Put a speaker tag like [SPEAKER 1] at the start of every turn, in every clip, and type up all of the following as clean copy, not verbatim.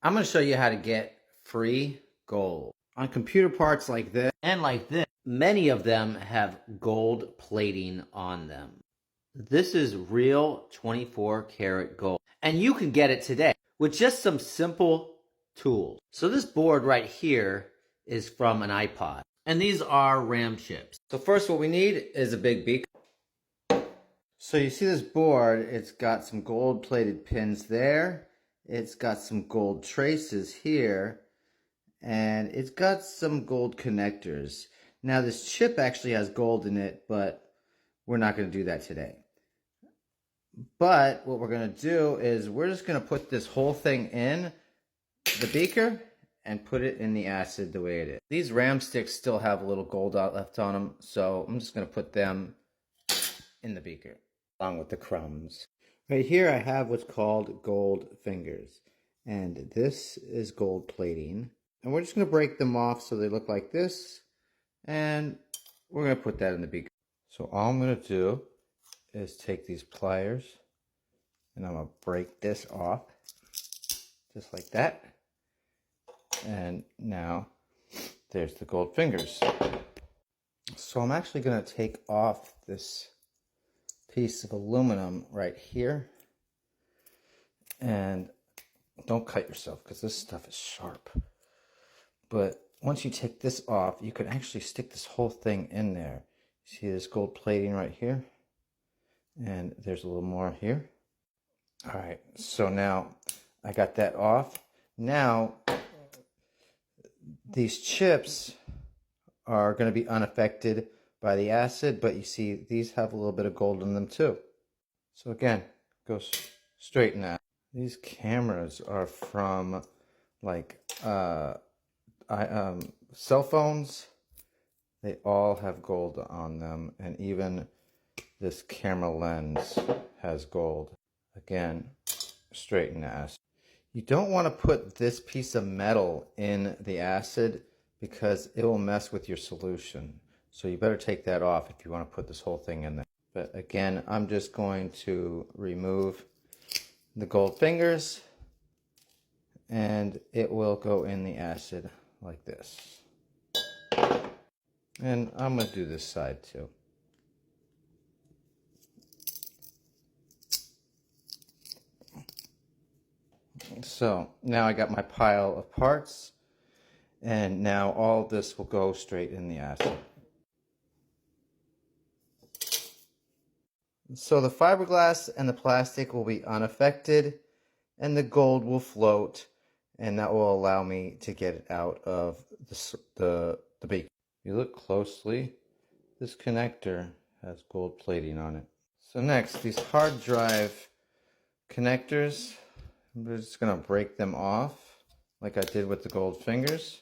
[SPEAKER 1] I'm going to show you how to get free gold. On computer parts like this and like this, many of them have gold plating on them. This is real 24 karat gold. And you can get it today with just some simple tools. So this board right here is from an iPod. And these are RAM chips. So first what we need is a big beaker. So you see this board, it's got some gold plated pins there. It's got some gold traces here. And it's got some gold connectors. Now this chip actually has gold in it, but we're not going to do that today. But what we're going to do is we're just going to put this whole thing in the beaker and put it in the acid the way it is. These RAM sticks still have a little gold left on them, so I'm just going to put them in the beaker along with the crumbs. Right here I have what's called gold fingers, and this is gold plating. And we're just going to break them off so they look like this, and we're going to put that in the beaker. So all I'm going to do is take these pliers and I'm going to break this off just like that. And now there's the gold fingers. So I'm actually going to take off this piece of aluminum right here. And don't cut yourself because this stuff is sharp. But once you take this off, you can actually stick this whole thing in there. See this gold plating right here? And there's a little more here. All right, so now I got that off. Now, these chips are going to be unaffected by the acid, but you see these have a little bit of gold in them too. So again, go straight in that. These cameras are from like cell phones. They all have gold on them, and even this camera lens has gold. Again, straighten the acid. You don't want to put this piece of metal in the acid because it will mess with your solution. So you better take that off if you want to put this whole thing in there. But again, I'm just going to remove the gold fingers and it will go in the acid like this. And I'm going to do this side too. So now I got my pile of parts, and now all of this will go straight in the acid. So the fiberglass and the plastic will be unaffected, and the gold will float, and that will allow me to get it out of the beaker. If you look closely, this connector has gold plating on it. So next, these hard drive connectors, I'm just going to break them off like I did with the gold fingers.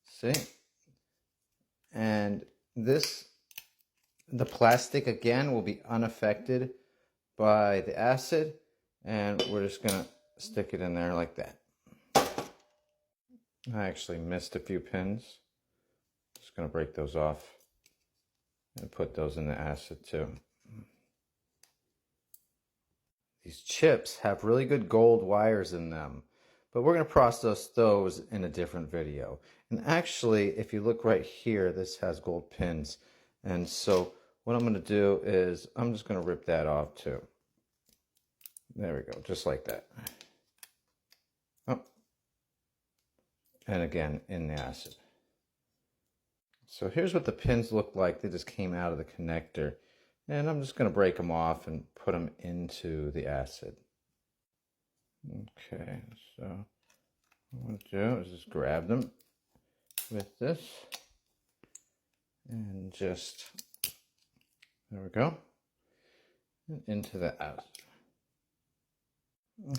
[SPEAKER 1] See? And the plastic again will be unaffected by the acid, and we're just going to stick it in there like that. I actually missed a few pins. Just going to break those off and put those in the acid too. These chips have really good gold wires in them, but we're going to process those in a different video. And actually, if you look right here, this has gold pins. And so what I'm going to do is I'm just going to rip that off too. There we go, just like that. Oh. And again, in the acid. So here's what the pins look like. They just came out of the connector. And I'm just going to break them off and put them into the acid. Okay, so what I'm going to do is just grab them with this and just, there we go, and into the acid.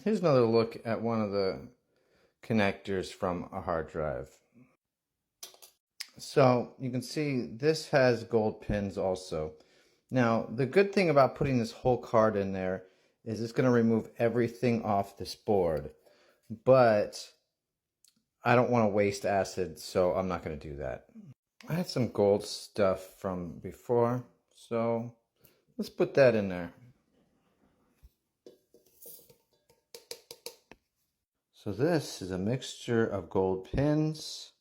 [SPEAKER 1] Here's another look at one of the connectors from a hard drive. So you can see this has gold pins also. Now, the good thing about putting this whole card in there is it's going to remove everything off this board. But I don't want to waste acid, so I'm not going to do that. I had some gold stuff from before, so let's put that in there. So this is a mixture of gold pins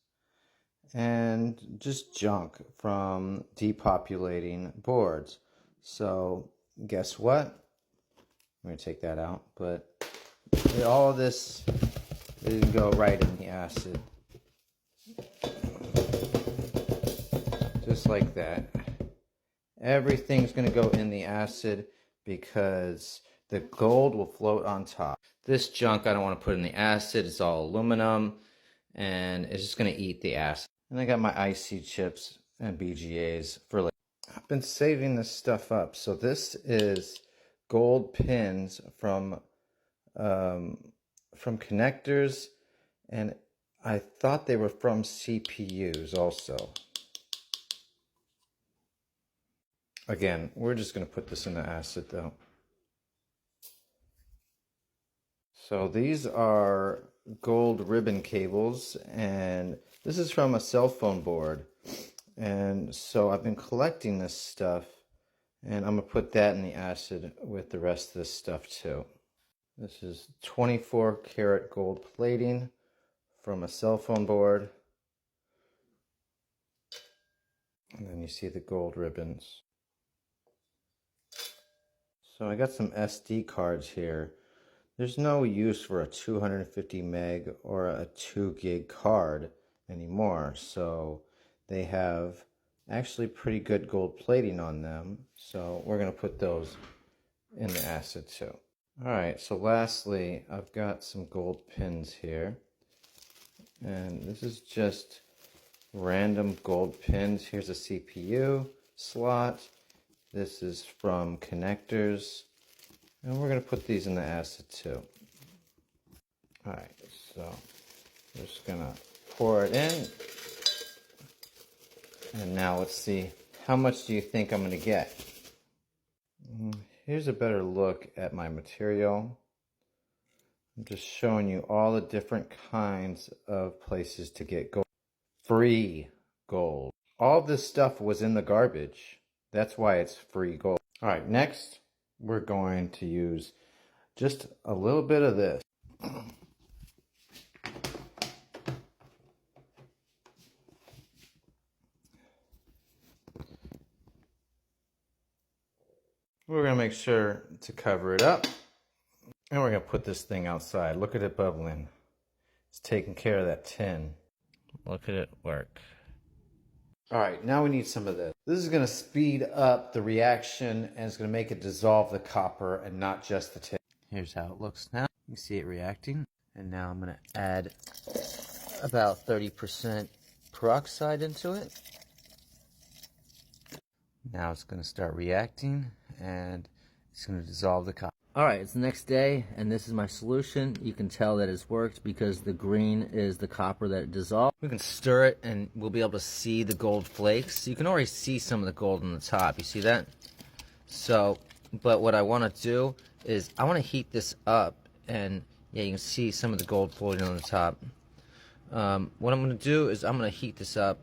[SPEAKER 1] and just junk from depopulating boards. So guess what? I'm going to take that out, but all of this is going to go right in the acid. Just like that. Everything's going to go in the acid because the gold will float on top. This junk I don't want to put in the acid. It's all aluminum and it's just going to eat the acid. And I got my IC chips and BGAs for later. I've been saving this stuff up. So this is gold pins from connectors, and I thought they were from CPUs also. Again, we're just going to put this in the acid though. So these are gold ribbon cables, and this is from a cell phone board. And so I've been collecting this stuff, and I'm going to put that in the acid with the rest of this stuff too. This is 24 karat gold plating from a cell phone board. And then you see the gold ribbons. So I got some SD cards here. There's no use for a 250 meg or a 2 gig card anymore. So they have actually pretty good gold plating on them. So we're going to put those in the acid too. Alright, so lastly, I've got some gold pins here. And this is just random gold pins. Here's a CPU slot. This is from connectors. And we're going to put these in the acid too. Alright, so we're just going to pour it in. And now let's see, how much do you think I'm going to get? Here's a better look at my material. I'm just showing you all the different kinds of places to get gold. Free gold. All this stuff was in the garbage. That's why it's free gold. Alright, next we're going to use just a little bit of this. We're going to make sure to cover it up. And we're going to put this thing outside. Look at it bubbling. It's taking care of that tin. Look at it work. Alright, now we need some of this. This is going to speed up the reaction, and it's going to make it dissolve the copper and not just the tin. Here's how it looks now. You see it reacting. And now I'm going to add about 30% peroxide into it. Now it's going to start reacting, and it's going to dissolve the copper. Alright, it's the next day, and this is my solution. You can tell that it's worked because the green is the copper that it dissolved. We can stir it, and we'll be able to see the gold flakes. You can already see some of the gold on the top. You see that? So, but what I want to do is I want to heat this up, and yeah, you can see some of the gold floating on the top. What I'm going to do is I'm going to heat this up,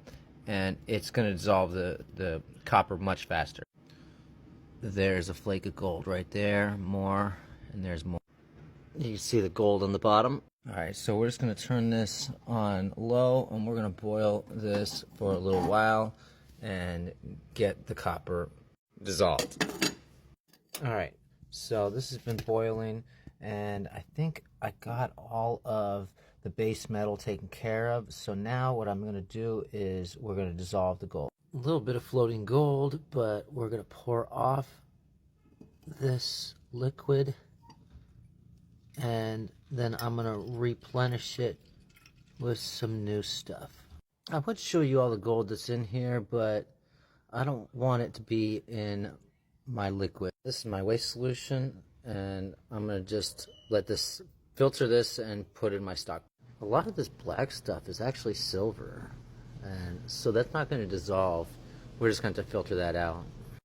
[SPEAKER 1] and it's going to dissolve the copper much faster. There's a flake of gold right there, more, and there's more. You can see the gold on the bottom. Alright, so we're just going to turn this on low, and we're going to boil this for a little while and get the copper dissolved. Alright, so this has been boiling, and I think I got all of the base metal taken care of. So now what I'm going to do is we're going to dissolve the gold. A little bit of floating gold, but we're going to pour off this liquid, and then I'm going to replenish it with some new stuff. I would show you all the gold that's in here, but I don't want it to be in my liquid. This is my waste solution, and I'm going to just let this filter this and put it in my stock. A lot of this black stuff is actually silver, and so that's not going to dissolve. We're just going to filter that out.